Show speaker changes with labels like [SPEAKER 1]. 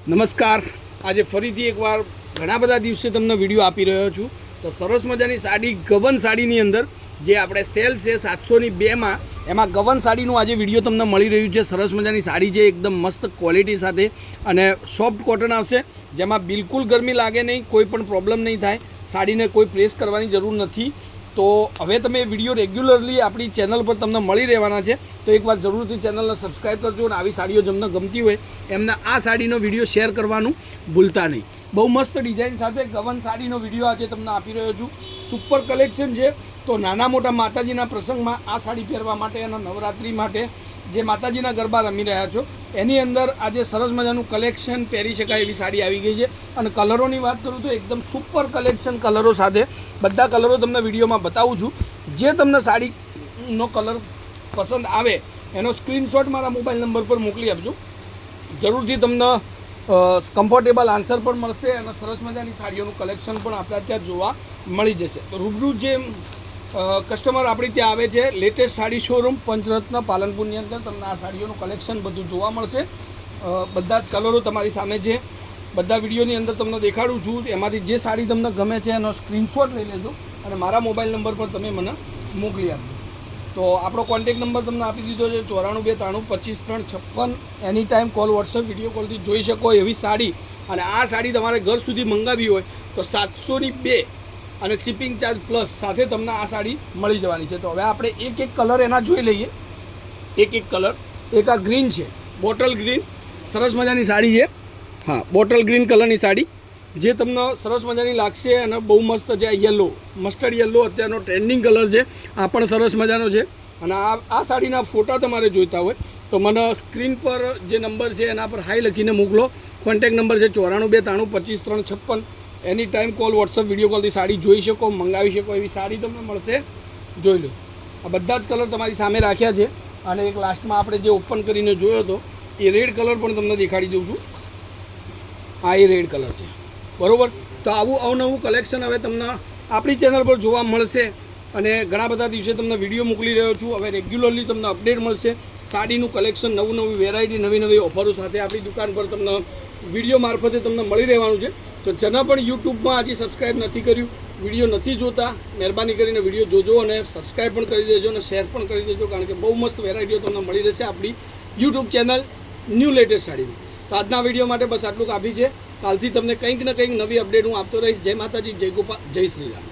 [SPEAKER 1] નમસ્કાર. આજે ફરીથી એકવાર ઘણા બધા દિવસે તમને વિડીયો આપી રહ્યો છું. તો સરસ મજાની સાડી ગવન સાડીની અંદર જે આપણે સેલ છે 702માં, એમાં ગવન સાડીનું આજે વિડીયો તમને મળી રહ્યું છે. સરસ મજાની સાડી છે, એકદમ મસ્ત ક્વોલિટી સાથે અને સોફ્ટ કોટન આવશે, જેમાં બિલકુલ ગરમી લાગે નહીં, કોઈ પણ પ્રોબ્લેમ નહીં થાય, સાડીને કોઈ પ્રેસ કરવાની જરૂર નથી. તો હવે તમે વિડીયો રેગ્યુલરલી આપણી ચેનલ પર તમને મળી રહેવાના છે. તો એકવાર જરૂરથી ચેનલને સબસ્ક્રાઈબ કરજો અને આવી સાડીઓ તમને ગમતી હોય એમને આ સાડીનો વિડીયો શેર કરવાનું ભૂલતા નહીં. બહુ મસ્ત ડિઝાઇન સાથે ગવન સાડીનો વિડીયો આજે તમને આપી રહ્યો છું. સુપર કલેક્શન છે. તો નાના મોટા માતાજીના પ્રસંગમાં આ સાડી પહેરવા માટે અને નવરાત્રિ માટે જે માતાજીના ગરબા રમી રહ્યા છો એની અંદર આજે સરસ મજાનું કલેક્શન પહેરી શકાય એવી સાડી આવી ગઈ છે. અને કલરોની વાત કરું તો એકદમ સુપર કલેક્શન કલરો સાથે બધા કલરો તમને વિડીયોમાં બતાવું છું. જે તમને સાડીનો કલર પસંદ આવે એનો સ્ક્રીનશોટ મારા મોબાઈલ નંબર પર મોકલી આપજો. જરૂરથી તમને કમ્ફર્ટેબલ આન્સર પણ મળશે અને સરસ મજાની સાડીઓનું કલેક્શન પણ આપણા ત્યાં જોવા મળી જશે. તો રૂબરૂ જે કસ્ટમર આપણી ત્યાં આવે છે, લેટેસ્ટ સાડી શોરૂમ પંચરત્ન પાલનપુરની અંદર તમને આ સાડીઓનું કલેક્શન બધું જોવા મળશે. બધા જ કલરો તમારી સામે છે, બધા વિડીયોની અંદર તમને દેખાડું છું. એમાંથી જે સાડી તમને ગમે છે એનો સ્ક્રીનશોટ લઈ લેજો અને મારા મોબાઈલ નંબર પર તમે મને મોકલી આપજો. તો આપણો કોન્ટેક નંબર તમને આપી દીધો છે 94 93 25 3 56. Any time call, WhatsApp, video કોલથી જોઈ શકો એવી સાડી. અને આ સાડી તમારે ઘર સુધી મંગાવી હોય તો 702 અને શિપિંગ ચાર્જ પ્લસ સાથે તમને આ સાડી મળી જવાની છે. તો હવે આપણે એક એક કલર એના જોઈ લઈએ. એક એક કલર. એક આ ગ્રીન છે, બોટલ ગ્રીન, સરસ મજાની સાડી છે. હા, બોટલ ગ્રીન કલરની સાડી જે તમને સરસ મજાની લાગશે અને બહુ મસ્ત છે. યલો, મસ્ટર્ડ યલો અત્યારનો ટ્રેન્ડિંગ કલર છે. આ પણ સરસ મજાનો છે. અને આ સાડીના ફોટા તમારે જોઈતા હોય તો મને સ્ક્રીન પર જે નંબર છે એના પર હાઈ લખીને મોકલો. કોન્ટેક નંબર છે 94 93 25 3 56. Any time call, WhatsApp, video કોલથી સાડી જોઈ શકો, મંગાવી શકો એવી સાડી તમને મળશે. જોઈ લો. આ બધા જ કલર તમારી સામે રાખ્યા છે. અને એક લાસ્ટમાં આપણે જે ઓપન કરીને જોયો હતો એ રેડ કલર પણ તમને દેખાડી દઉં છું. આ એ રેડ કલર છે, બરાબર. તો આવું અવનવું કલેક્શન હવે તમને આપણી ચેનલ પર જોવા મળશે. અને ઘણા બધા દિવસે તમને વિડીયો મોકલી રહ્યો છું. હવે રેગ્યુલરલી તમને અપડેટ મળશે. સાડીનું કલેક્શન, નવી વેરાયટી, નવી ઓફરો સાથે આપણી દુકાન પર તમને વિડીયો મારફતે તમને મળી રહેવાનું છે. તો જેના પણ યુટ્યુબમાં હજી સબસ્ક્રાઈબ નથી કર્યું, વિડીયો નથી જોતા, મહેરબાની કરીને વિડીયો જોજો અને સબસ્ક્રાઈબ પણ કરી દેજો અને શેર પણ કરી દેજો, કારણ કે બહુ મસ્ત વેરાયટીઓ તમને મળી રહેશે આપણી યુટ્યુબ ચેનલ ન્યૂ લેટેસ્ટ સાડીની. તો આજના વિડીયો માટે બસ આટલું કાફી છે. કાલથી તમને કંઈક ને કંઈક નવી અપડેટ હું આપતો રહીશ. જય માતાજી, જય ગોપાલ, જય શ્રી રામ.